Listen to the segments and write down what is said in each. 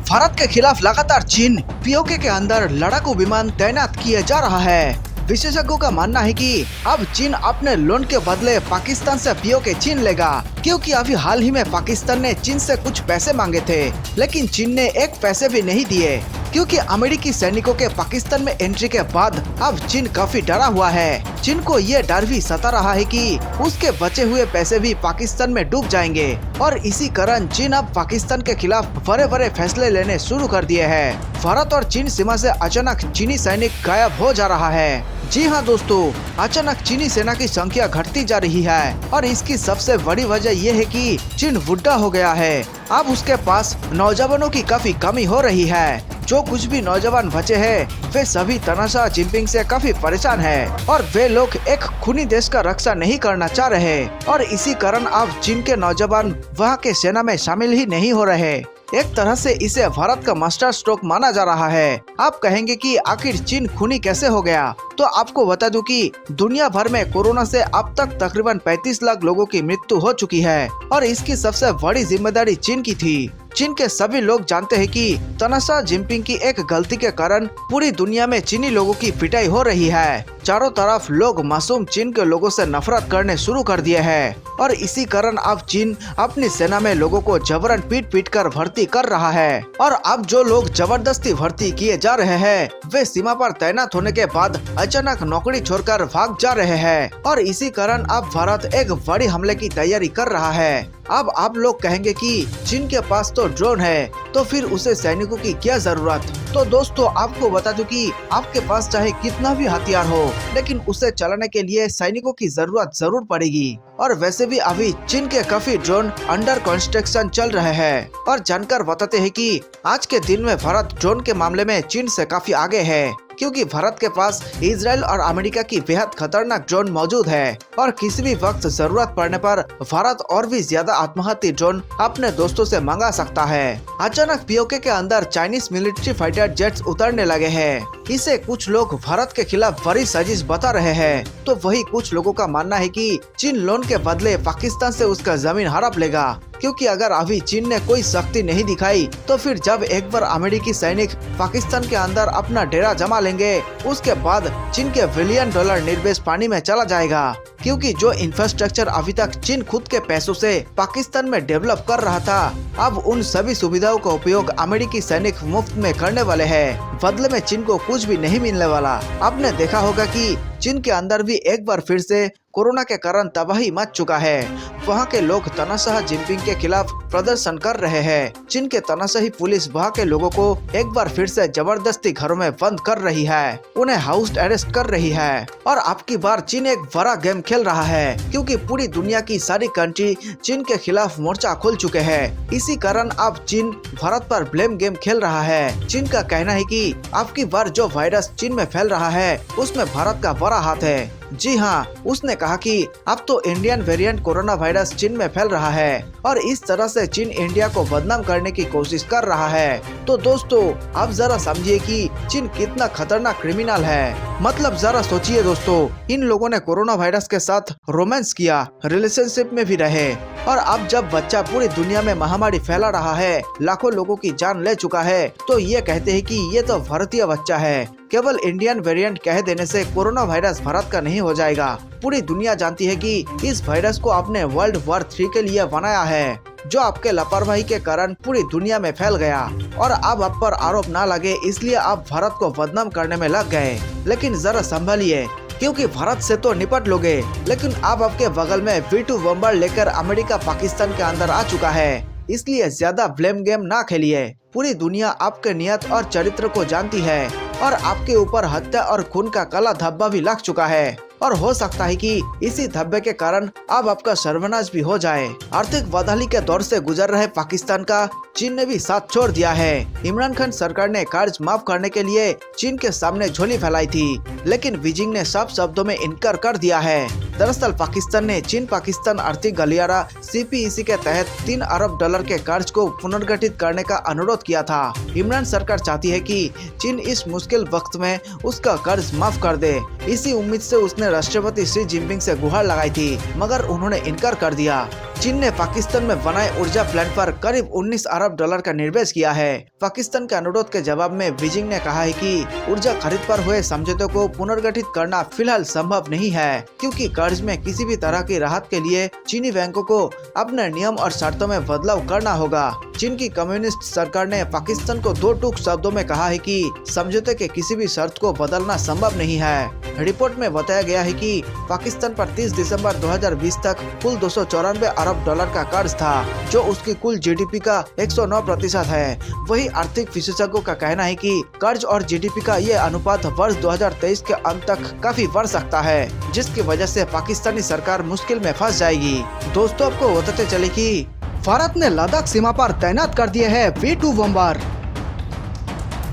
भारत के खिलाफ लगातार चीन पीओके के अंदर लड़ाकू विमान तैनात किए जा रहा है। विशेषज्ञों का मानना है कि अब चीन अपने लोन के बदले पाकिस्तान से पीओके छीन लेगा, क्योंकि अभी हाल ही में पाकिस्तान ने चीन से कुछ पैसे मांगे थे, लेकिन चीन ने एक पैसे भी नहीं दिए, क्योंकि अमेरिकी सैनिकों के पाकिस्तान में एंट्री के बाद अब चीन काफी डरा हुआ है। चीन को ये डर भी सता रहा है कि उसके बचे हुए पैसे भी पाकिस्तान में डूब जाएंगे, और इसी कारण चीन अब पाकिस्तान के खिलाफ बड़े बड़े फैसले लेने शुरू कर दिए हैं। भारत और चीन सीमा से अचानक चीनी सैनिक गायब हो जा रहा है। जी हाँ दोस्तों, अचानक चीनी सेना की संख्या घटती जा रही है, और इसकी सबसे बड़ी वजह ये है कि चीन बुढ़ा हो गया है। अब उसके पास नौजवानों की काफी कमी हो रही है। जो कुछ भी नौजवान बचे हैं वे सभी तानाशाह जिनपिंग से काफी परेशान हैं, और वे लोग एक खूनी देश का रक्षा नहीं करना चाह रहे, और इसी कारण अब चीन के नौजवान वहाँ के सेना में शामिल ही नहीं हो रहे। एक तरह से इसे भारत का मास्टर स्ट्रोक माना जा रहा है। आप कहेंगे कि आखिर चीन खूनी कैसे हो गया? तो आपको बता दूं कि दुनिया भर में कोरोना से अब तक तकरीबन 35 लाख लोगों की मृत्यु हो चुकी है, और इसकी सबसे बड़ी जिम्मेदारी चीन की थी। चीन के सभी लोग जानते हैं कि तानाशाह जिनपिंग की एक गलती के कारण पूरी दुनिया में चीनी लोगों की पिटाई हो रही है। चारों तरफ लोग मासूम चीन के लोगों से नफरत करने शुरू कर दिए हैं, और इसी कारण अब चीन अपनी सेना में लोगों को जबरन पीट कर भर्ती कर रहा है। और अब जो लोग जबरदस्ती भर्ती किए जा रहे हैं वे सीमा पर तैनात होने के बाद अचानक नौकरी छोड़कर भाग जा रहे हैं, और इसी कारण अब भारत एक बड़ी हमले की तैयारी कर रहा है। अब आप लोग कहेंगे कि चीन के पास तो ड्रोन है, तो फिर उसे सैनिकों की क्या जरूरत? तो दोस्तों आपको बता दूं कि आपके पास चाहे कितना भी हथियार हो, लेकिन उसे चलाने के लिए सैनिकों की जरूरत जरूर पड़ेगी। और वैसे भी अभी चीन के काफी ड्रोन अंडर कंस्ट्रक्शन चल रहे हैं, और जानकर बताते हैं कि आज के दिन में भारत ड्रोन के मामले में चीन से काफी आगे है, क्योंकि भारत के पास इजराइल और अमेरिका की बेहद खतरनाक ड्रोन मौजूद है, और किसी भी वक्त जरूरत पड़ने पर भारत और भी ज्यादा आत्मघाती ड्रोन अपने दोस्तों से मंगा सकता है। अचानक पीओके के अंदर चाइनीज मिलिट्री फाइटर जेट्स उतरने लगे हैं। इसे कुछ लोग भारत के खिलाफ बड़ी साजिश बता रहे हैं, तो वही कुछ लोगों का मानना है कि चीन लोन के बदले पाकिस्तान से उसका जमीन हड़प लेगा, क्योंकि अगर अभी चीन ने कोई सख्ती नहीं दिखाई तो फिर जब एक बार अमेरिकी सैनिक पाकिस्तान के अंदर अपना डेरा जमा लेंगे, उसके बाद चीन के $1 बिलियन निवेश पानी में चला जाएगा, क्योंकि जो इंफ्रास्ट्रक्चर अभी तक चीन खुद के पैसों से पाकिस्तान में डेवलप कर रहा था, अब उन सभी सुविधाओं का उपयोग अमेरिकी सैनिक मुफ्त में करने वाले हैं। बदले में चीन को कुछ भी नहीं मिलने वाला। आपने देखा होगा कि चीन के अंदर भी एक बार फिर से कोरोना के कारण तबाही मच चुका है। वहाँ के लोग तानाशाह जिनपिंग के खिलाफ प्रदर्शन कर रहे हैं। चीन के तानाशाही पुलिस वहाँ के लोगों को एक बार फिर से जबरदस्ती घरों में बंद कर रही है, उन्हें हाउस अरेस्ट कर रही है। और अब की बार चीन एक बड़ा गेम खेल रहा है, क्योंकि पूरी दुनिया की सारी कंट्री चीन के खिलाफ मोर्चा खोल चुके हैं। इसी कारण अब चीन भारत पर ब्लेम गेम खेल रहा है। चीन का कहना है कि अब की बार जो वायरस चीन में फैल रहा है उसमें भारत का बड़ा हाथ है। जी हाँ, उसने कहा कि अब तो इंडियन वेरिएंट कोरोना वायरस चीन में फैल रहा है, और इस तरह से चीन इंडिया को बदनाम करने की कोशिश कर रहा है। तो दोस्तों आप जरा समझिए कि चीन कितना खतरनाक क्रिमिनल है। मतलब जरा सोचिए दोस्तों, इन लोगों ने कोरोना वायरस के साथ रोमांस किया, रिलेशनशिप में भी रहे, और अब जब बच्चा पूरी दुनिया में महामारी फैला रहा है, लाखों लोगों की जान ले चुका है, तो ये कहते हैं कि ये तो भारतीय बच्चा है। केवल इंडियन वेरिएंट कह देने से कोरोना वायरस भारत का नहीं हो जाएगा। पूरी दुनिया जानती है कि इस वायरस को आपने वर्ल्ड वॉर 3 के लिए बनाया है, जो आपके लापरवाही के कारण पूरी दुनिया में फैल गया। और अब आप पर आरोप ना लगे इसलिए आप भारत को बदनाम करने में लग गए। लेकिन जरा संभलिए, क्योंकि भारत से तो निपट लोगे, लेकिन अब आपके बगल में V2 बम्बर लेकर अमेरिका पाकिस्तान के अंदर आ चुका है। इसलिए ज्यादा ब्लेम गेम ना खेलिए। पूरी दुनिया आपके नियत और चरित्र को जानती है, और आपके ऊपर हत्या और खून का काला धब्बा भी लग चुका है, और हो सकता है कि इसी धब्बे के कारण अब आपका सर्वनाश भी हो जाए। आर्थिक बदहाली के दौर से गुजर रहे पाकिस्तान का चीन ने भी साथ छोड़ दिया है। इमरान खान सरकार ने कर्ज माफ करने के लिए चीन के सामने झोली फैलाई थी, लेकिन बीजिंग ने साफ शब्दों में इनकार कर दिया है। दरअसल पाकिस्तान ने चीन पाकिस्तान आर्थिक गलियारा CPEC के तहत $3 अरब के कर्ज को पुनर्गठित करने का अनुरोध किया था। इमरान सरकार चाहती है कि चीन इस मुश्किल वक्त में उसका कर्ज माफ कर दे, इसी उम्मीद से उसने राष्ट्रपति शी जिनपिंग से गुहार लगाई थी, मगर उन्होंने इनकार कर दिया। चीन ने पाकिस्तान में बनाए ऊर्जा प्लांट पर करीब 19 अरब डॉलर का निवेश किया है। पाकिस्तान के अनुरोध के जवाब में बीजिंग ने कहा है कि ऊर्जा खरीद पर हुए समझौते को पुनर्गठित करना फिलहाल संभव नहीं है, क्योंकि कर्ज में किसी भी तरह की राहत के लिए चीनी बैंकों को अपने नियम और शर्तों में बदलाव करना होगा। चीन की कम्युनिस्ट सरकार ने पाकिस्तान को दो टूक शब्दों में कहा है कि समझौते के किसी भी शर्त को बदलना संभव नहीं है। रिपोर्ट में बताया गया है कि पाकिस्तान पर 30 दिसंबर 2020 तक कुल 294 अरब डॉलर का कर्ज था, जो उसकी कुल जीडीपी का 109% है। वही आर्थिक विशेषज्ञों का कहना है कि कर्ज और जीडीपी का ये अनुपात वर्ष 2023 के अंत तक काफी बढ़ सकता है, जिसकी वजह से पाकिस्तानी सरकार मुश्किल में फंस जाएगी। दोस्तों, आपको बताते चले कि भारत ने लद्दाख सीमा पर तैनात कर दिए हैं V2 बम्बर।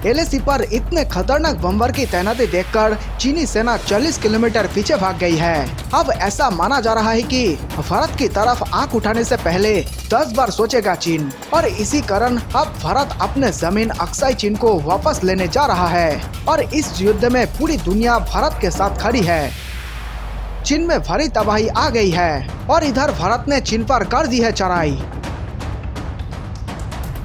LAC पर इतने खतरनाक बम्बर की तैनाती देखकर चीनी सेना 40 किलोमीटर पीछे भाग गई है। अब ऐसा माना जा रहा है कि भारत की तरफ आंख उठाने से पहले 10 बार सोचेगा चीन, और इसी कारण अब भारत अपने जमीन अक्साई चीन को वापस लेने जा रहा है। और इस युद्ध में पूरी दुनिया भारत के साथ खड़ी है। चीन में भारी तबाही आ गई है और इधर भारत ने चीन पर कर दी है चढ़ाई।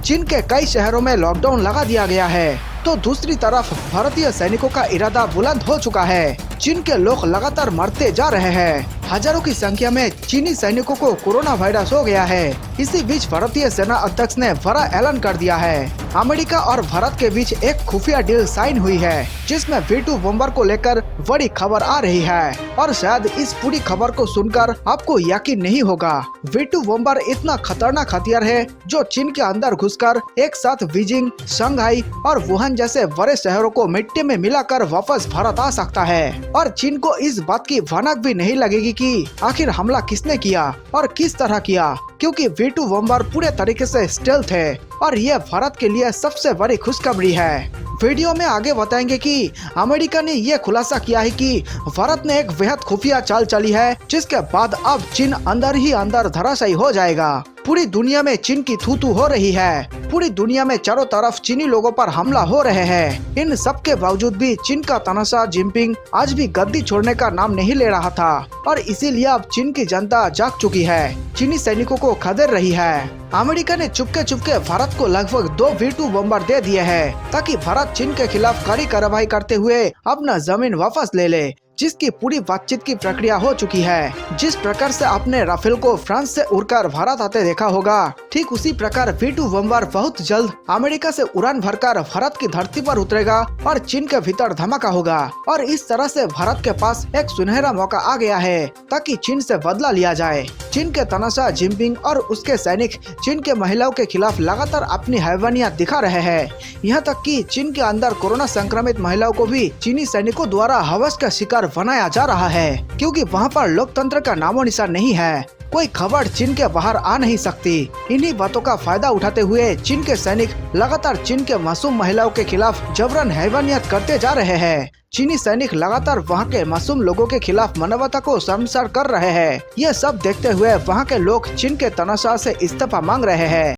चीन के कई शहरों में लॉकडाउन लगा दिया गया है, तो दूसरी तरफ भारतीय सैनिकों का इरादा बुलंद हो चुका है। चीन के लोग लगातार मरते जा रहे हैं। हजारों की संख्या में चीनी सैनिकों को कोरोना वायरस हो गया है। इसी बीच भारतीय सेना अध्यक्ष ने बड़ा ऐलान कर दिया है। अमेरिका और भारत के बीच एक खुफिया डील साइन हुई है, जिसमें V2 बम्बर को लेकर बड़ी खबर आ रही है। और शायद इस पूरी खबर को सुनकर आपको यकीन नहीं होगा। V2 बम्बर इतना खतरनाक हथियार है जो चीन के अंदर घुसकर एक साथ बीजिंग, शंघाई और वुहान जैसे बड़े शहरों को मिट्टी में मिलाकर वापस भारत आ सकता है। और चीन को इस बात की भनक भी नहीं लगेगी कि आखिर हमला किसने किया और किस तरह किया, क्योंकि V2 बम्बर पूरे तरीके से स्टेल्थ है। और यह भारत के लिए सबसे बड़ी खुशखबरी है। वीडियो में आगे बताएंगे कि अमेरिका ने यह खुलासा किया है कि भारत ने एक बेहद खुफिया चाल चली है, जिसके बाद अब चीन अंदर ही अंदर धराशायी हो जाएगा। पूरी दुनिया में चीन की थू-थू हो रही है। पूरी दुनिया में चारों तरफ चीनी लोगों पर हमला हो रहे हैं। इन सब के बावजूद भी चीन का तानाशाह जिनपिंग आज भी गद्दी छोड़ने का नाम नहीं ले रहा था, और इसीलिए अब चीन की जनता जाग चुकी है। चीनी सैनिकों को खदेड़ रही है। अमेरिका ने चुपके भारत को लगभग 2 V2 बम्बर दे दिए हैं, ताकि भारत चीन के खिलाफ कड़ी कार्रवाई करते हुए अपना जमीन वापस ले ले, जिसकी पूरी बातचीत की प्रक्रिया हो चुकी है। जिस प्रकार से आपने राफेल को फ्रांस से उड़कर भारत आते देखा होगा, ठीक उसी प्रकार V2 बम्बर बहुत जल्द अमेरिका से उड़ान भरकर भारत की धरती पर उतरेगा और चीन के भीतर धमाका होगा। और इस तरह से भारत के पास एक सुनहरा मौका आ गया है, ताकि चीन से बदला लिया जाए। चीन के तानाशाह जिनपिंग और उसके सैनिक चीन के महिलाओं के खिलाफ लगातार अपनी हैवानियत दिखा रहे हैं। यहाँ तक कि चीन के अंदर कोरोना संक्रमित महिलाओं को भी चीनी सैनिकों द्वारा हवस का शिकार बनाया जा रहा है, क्योंकि वहाँ पर लोकतंत्र का नामो निशान नहीं है। कोई खबर चीन के बाहर आ नहीं सकती। इन्हीं बातों का फायदा उठाते हुए चीन के सैनिक लगातार चीन के मासूम महिलाओं के खिलाफ जबरन हैवानियत करते जा रहे हैं। चीनी सैनिक लगातार वहां के मासूम लोगों के खिलाफ मानवता को शर्मसार कर रहे हैं। ये सब देखते हुए वहां के लोग चीन के तानाशाह से इस्तीफा मांग रहे हैं।